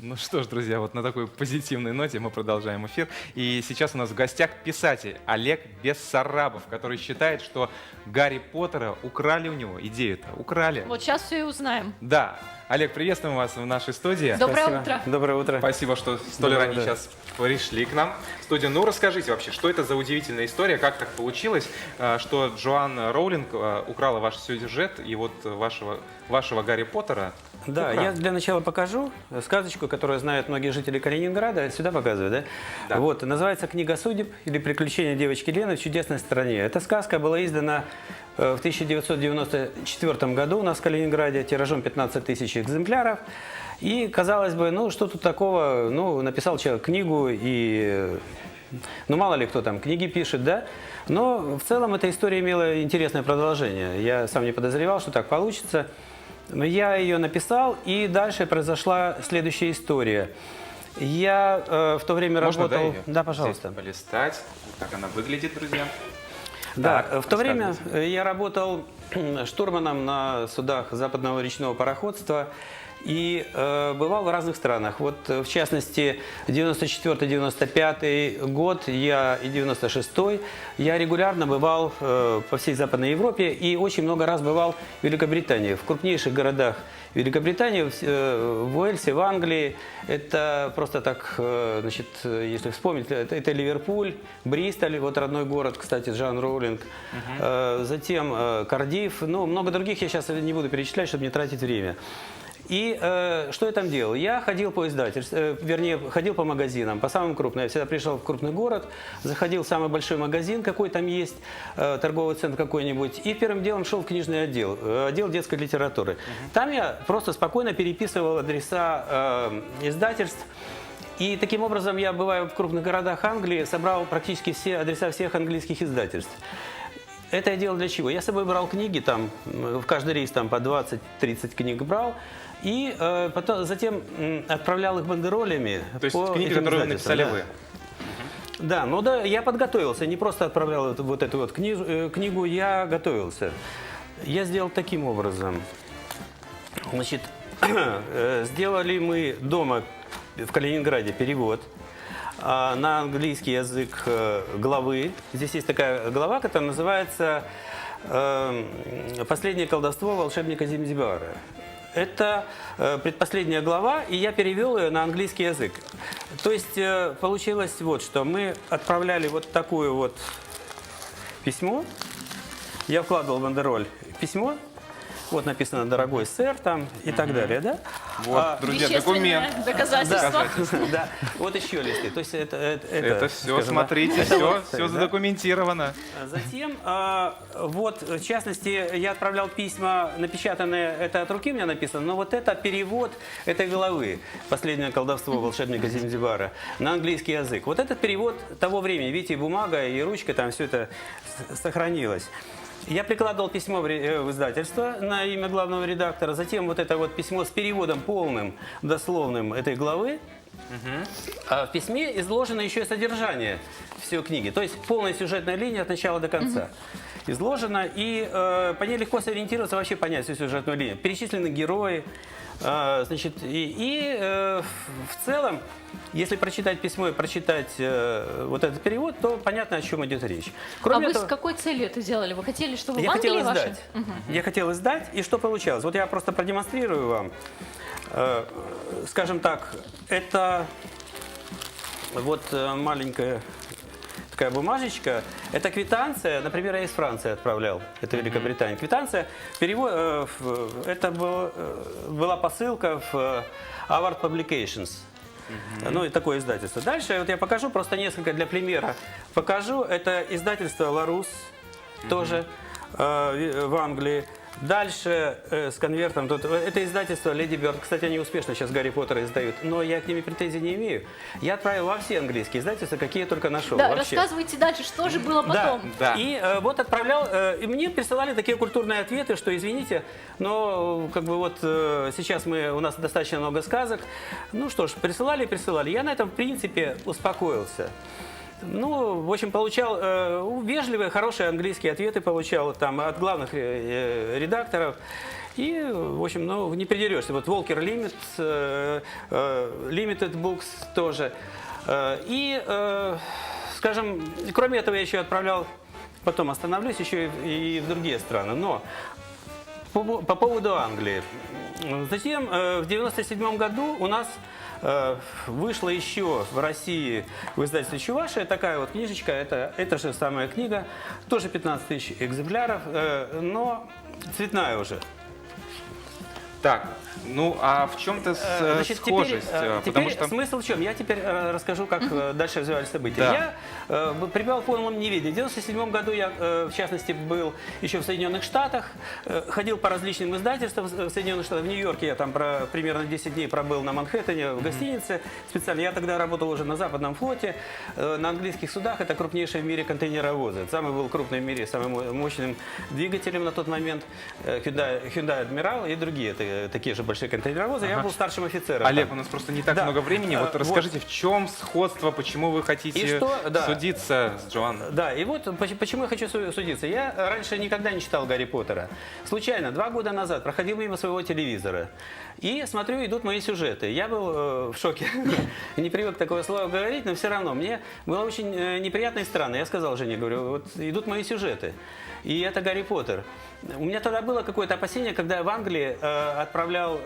Ну что ж, друзья, вот на такой позитивной ноте мы продолжаем эфир. И сейчас у нас в гостях писатель Олег Бессарабов, который считает, что Гарри Поттера украли у него. Идею-то украли. Вот сейчас все и узнаем. Да. Олег, приветствуем вас в нашей студии. Доброе Спасибо. утро. Доброе утро. Спасибо, что столь Доброе ранее утро. сейчас пришли к нам в студию. Ну, расскажите вообще, что это за удивительная история, как так получилось, что Джоан Роулинг украла ваш сюжет и вот вашего Гарри Поттера. Да, украла. я для начала покажу сказочку, которую знают многие жители Калининграда. Сюда показываю, да? Да. Вот, называется «Книга судеб» или «Приключения девочки Лены в чудесной стране». Эта сказка была издана в 1994 году у нас в Калининграде тиражом 15 тысяч экземпляров. И, казалось бы, ну что тут такого, ну написал человек книгу и, ну мало ли кто там книги пишет, да? Но в целом эта история имела интересное продолжение. Я сам не подозревал, что так получится. Но я ее написал, и дальше произошла следующая история. Я в то время Можно, работал... её Да, пожалуйста. здесь полистать, как она выглядит, друзья. Да, Так, в то время рассказывайте. я работал штурманом на судах западного речного пароходства и бывал в разных странах. Вот, в частности, 94-95 год я и 96-й я регулярно бывал по всей Западной Европе и очень много раз бывал в Великобритании, в крупнейших городах Великобритании, в Уэльсе, в Англии. Это просто так, значит, если вспомнить, это Ливерпуль, Бристоль, вот родной город, кстати, Джоан Роулинг, затем Кардифф, ну, много других я сейчас не буду перечислять, чтобы не тратить время. И что я там делал? Я ходил по издательству, вернее, ходил по магазинам, по самым крупным. Я всегда пришел в крупный город, заходил в самый большой магазин, какой там есть, торговый центр какой-нибудь, и первым делом шел в книжный отдел, отдел детской литературы. Там я просто спокойно переписывал адреса издательств. И таким образом я, бываю в крупных городах Англии, собрал практически все адреса всех английских издательств. Это я делал для чего? Я с собой брал книги, там, в каждый рейс там, по 20-30 книг брал, и затем отправлял их бандеролями. То есть по книги, этим которые вы издательствам, написали да. вы. Да, ну да, я подготовился, не просто отправлял вот эту вот книгу, я готовился. Я сделал таким образом. Значит, сделали мы дома в Калининграде перевод на английский язык главы. Здесь есть такая глава, которая называется «Последнее колдовство волшебника Зимзибара». Это предпоследняя глава, и я перевел ее на английский язык. То есть получилось вот что. Мы отправляли вот такое вот письмо. Я вкладывал в бандероль письмо. Вот написано «Дорогой сэр» там и так далее, да? Вот, друзья, Вещественное документ. доказательство. Да, вот еще листы. То есть Это все, скажем, смотрите, это все, вот, все да. задокументировано. Затем, вот, в частности, я отправлял письма, напечатанные, это от руки у меня написано, но вот это перевод этой главы «Последнее колдовство волшебника Зимзибара» на английский язык. Вот этот перевод того времени, видите, и бумага, и ручка, там все это сохранилось. Я прикладывал письмо в издательство на имя главного редактора, затем вот это вот письмо с переводом полным, дословным этой главы. А в письме изложено еще и содержание всей книги, то есть полная сюжетная линия от начала до конца изложена, и по ней легко сориентироваться, вообще понять всю сюжетную линию. Перечислены герои, значит, в целом, если прочитать письмо и прочитать вот этот перевод, то понятно, о чем идет речь. А вы с какой целью это делали? Вы хотели, чтобы в Я хотел Англии ваши? издать. Я хотел издать, и что получалось? Вот я просто продемонстрирую вам. Скажем так, это вот маленькая такая бумажечка. Это квитанция, например, я из Франции отправлял, это Великобритания. Квитанция, перевод, это была посылка в Harvard Publications. Ну и такое издательство. Дальше вот я покажу просто несколько для примера. Покажу, это издательство «Ларус», тоже в Англии. Дальше с конвертом, тут, это издательство «Леди Бёрд». Кстати, они успешно сейчас «Гарри Поттера» издают, но я к ним претензий не имею. Я отправил во все английские издательства, какие я только нашел. Да, вообще. рассказывайте дальше, что же было потом. Да. И вот отправлял, и мне присылали такие культурные ответы, что извините, но как бы вот сейчас у нас достаточно много сказок. Ну что ж, присылали и присылали. Я на этом в принципе успокоился. Ну, в общем, получал вежливые, хорошие английские ответы получал там от главных редакторов. И, в общем, ну, не придерешься. Вот Walker Limited Books тоже. И, скажем, кроме этого я еще отправлял, потом остановлюсь, еще и в другие страны. Но по поводу Англии. Затем в 1997 году у нас вышла еще в России в издательстве «Чувашия» такая вот книжечка, это же самая книга, тоже 15 тысяч экземпляров, но цветная уже. Так, ну а в чем-то схожесть? Теперь смысл в чем? Я теперь расскажу, как дальше развивались события. Да. Я пребывал в полном неведении. В 1997 году я, в частности, был еще в Соединенных Штатах, ходил по различным издательствам в Соединенных Штатах. В Нью-Йорке я там примерно 10 дней пробыл на Манхэттене в гостинице специально. Я тогда работал уже на Западном флоте, на английских судах. Это крупнейшие в мире контейнеровозы. Самый был крупный в мире, самым мощным двигателем на тот момент Hyundai Admiral и другие такие же большие контейнеровозы. Я был старшим офицером. Олег, у нас просто не так много времени. Вот расскажите, в чем сходство, почему вы хотите судиться с Джоанной? Да, и вот почему я хочу судиться. Я раньше никогда не читал Гарри Поттера. Случайно, 2 года назад проходил мимо своего телевизора. И смотрю, идут мои сюжеты. Я был в шоке. Не привык такое слово говорить, но все равно мне было очень неприятно и странно. Я сказал Жене, говорю, вот идут мои сюжеты. И это Гарри Поттер. У меня тогда было какое-то опасение, когда я в Англии отправлял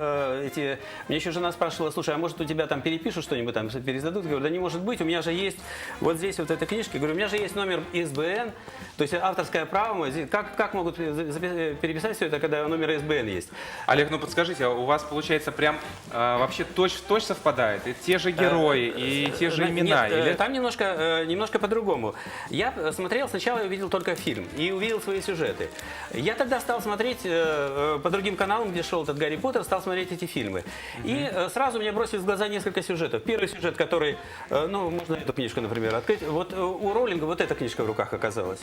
эти... Мне еще жена спрашивала, слушай, а может у тебя там перепишут что-нибудь, там пересдадут? Я говорю, да не может быть, у меня же есть вот здесь вот эта книжка. Я говорю, у меня же есть номер ИСБН, то есть авторское право. Как могут переписать все это, когда номер ИСБН есть? Олег, ну подскажите, а у вас получается прям вообще точь-в-точь совпадает? И те же герои, и те же имена? Нет, или... там немножко по-другому. Я смотрел, сначала я увидел только фильм и увидел свои сюжеты. Я тогда стал смотреть по другим каналам, где шел этот Гарри Поттер, стал смотреть эти фильмы. И сразу мне бросились в глаза несколько сюжетов. Первый сюжет, который, ну, можно эту книжку, например, открыть. Вот у Роулинга вот эта книжка в руках оказалась.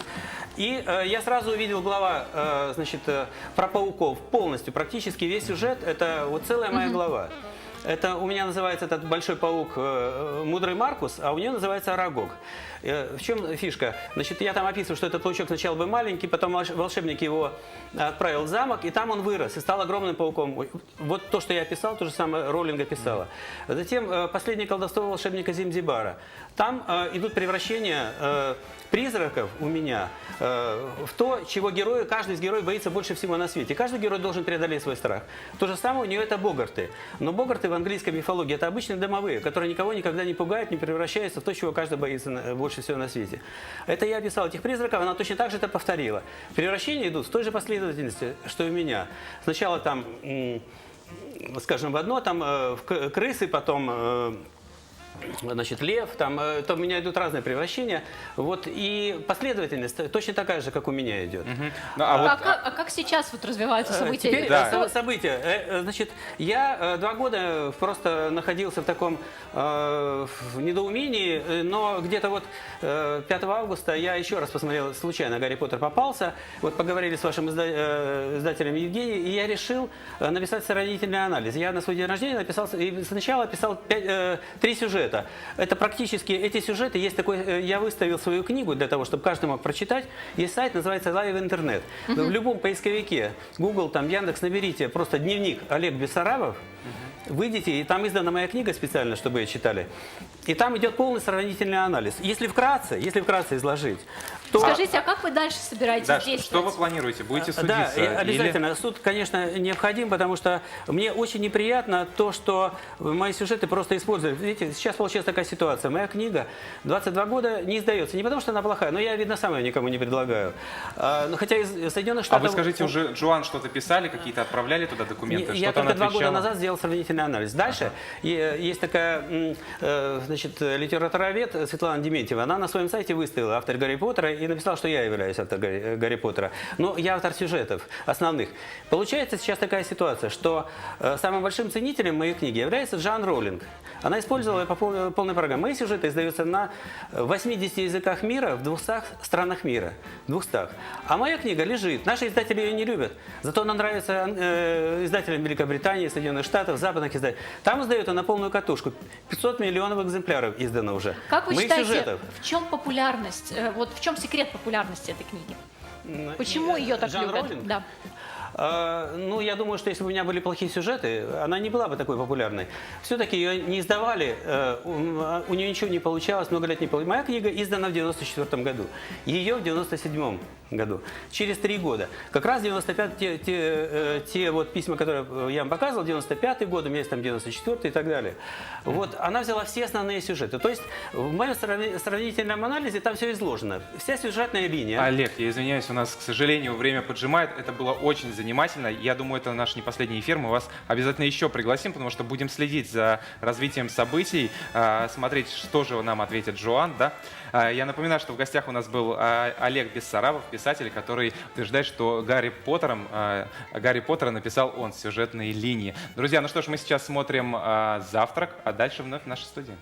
И я сразу увидел глава, значит, про пауков. Полностью, практически весь сюжет, это вот целая моя глава. Это у меня называется этот большой паук Мудрый Маркус, а у нее называется Арагог. В чем фишка? Значит, я там описываю, что этот паучок сначала был маленький, потом волшебник его отправил в замок, и там он вырос и стал огромным пауком. Вот то, что я описал, то же самое Роулинг описала. Затем «Последнее колдовство волшебника Зимзибара». Там идут превращения призраков у меня в то, чего герою, каждый из героев боится больше всего на свете. Каждый герой должен преодолеть свой страх. То же самое у нее это богарты. Но богарты в английской мифологии это обычные домовые, которые никого никогда не пугают, не превращаются в то, чего каждый боится больше всего на свете. Это я описал этих призраков, она точно так же это повторила. Превращения идут в той же последовательности, что и у меня. Сначала там, скажем, в одно, там в крысы, потом... Значит, лев, там у меня идут разные превращения. Вот, и последовательность точно такая же, как у меня идет. А как сейчас вот развиваются события? Теперь события. Значит, я 2 года просто находился в таком недоумении, но где-то вот 5 августа я еще раз посмотрел, случайно Гарри Поттер попался, вот поговорили с вашим издателем Евгением, и я решил написать сравнительный анализ. Я на свой день рождения написал, и сначала писал 3 сюжета. Это практически, эти сюжеты, есть такой, я выставил свою книгу для того, чтобы каждый мог прочитать. Есть сайт, называется Live Интернет. В любом поисковике, Google, там, Яндекс, наберите просто дневник Олег Бессарабов, выйдите, и там издана моя книга специально, чтобы ее читали. И там идет полный сравнительный анализ. Если вкратце изложить, то... Скажите, а как вы дальше собираетесь действовать? Что вы планируете? Будете судиться? Да, обязательно. Суд, конечно, необходим, потому что мне очень неприятно то, что мои сюжеты просто используют. Видите, сейчас получилась такая ситуация. Моя книга 22 года не издается. Не потому, что она плохая, но я, видно, сам ее никому не предлагаю. Хотя из Соединенных Штатов... А вы скажите, уже Джоан что-то писали, какие-то отправляли туда документы? Я только 2 года назад сделал сравнительный анализ. Дальше есть такая, значит, литературовед Светлана Дементьева. Она на своем сайте выставила автор Гарри Поттера и написала, что я являюсь автором Гарри Поттера. Но я автор сюжетов основных. Получается сейчас такая ситуация, что самым большим ценителем моей книги является Джоан Роулинг. Она использовала по полной программе. Мои сюжеты издаются на 80 языках мира в 200 странах мира. 200. А моя книга лежит. Наши издатели ее не любят. Зато она нравится издателям Великобритании, Соединенных Штатов, западных издателей. Там издают на полную катушку. 500 миллионов экземпляров издано уже. Как вы моих считаете, сюжетов. в чем популярность, вот в чем секрет популярности этой книги? Почему ее так Джоан любят? Роулинг? Да. Ну, я думаю, что если бы у меня были плохие сюжеты, она не была бы такой популярной. Все-таки ее не издавали, у нее ничего не получалось, много лет не получалось. Моя книга издана в 94 году, ее в 97 году, через 3 года. Как раз 95 те вот письма, которые я вам показывал, 95 год, у меня есть там 94 и так далее. Вот, она взяла все основные сюжеты. То есть в моем сравнительном анализе там все изложено. Вся сюжетная линия. Олег, я извиняюсь, у нас, к сожалению, время поджимает. Это было очень занимательно. Я думаю, это наш не последний эфир. Мы вас обязательно еще пригласим, потому что будем следить за развитием событий, смотреть, что же нам ответит Жоан. Да? Я напоминаю, что в гостях у нас был Олег Бессарабов, писатель, который утверждает, что Гарри Поттера написал он, сюжетные линии. Друзья, ну что ж, мы сейчас смотрим «Завтрак», а дальше вновь в нашей студии.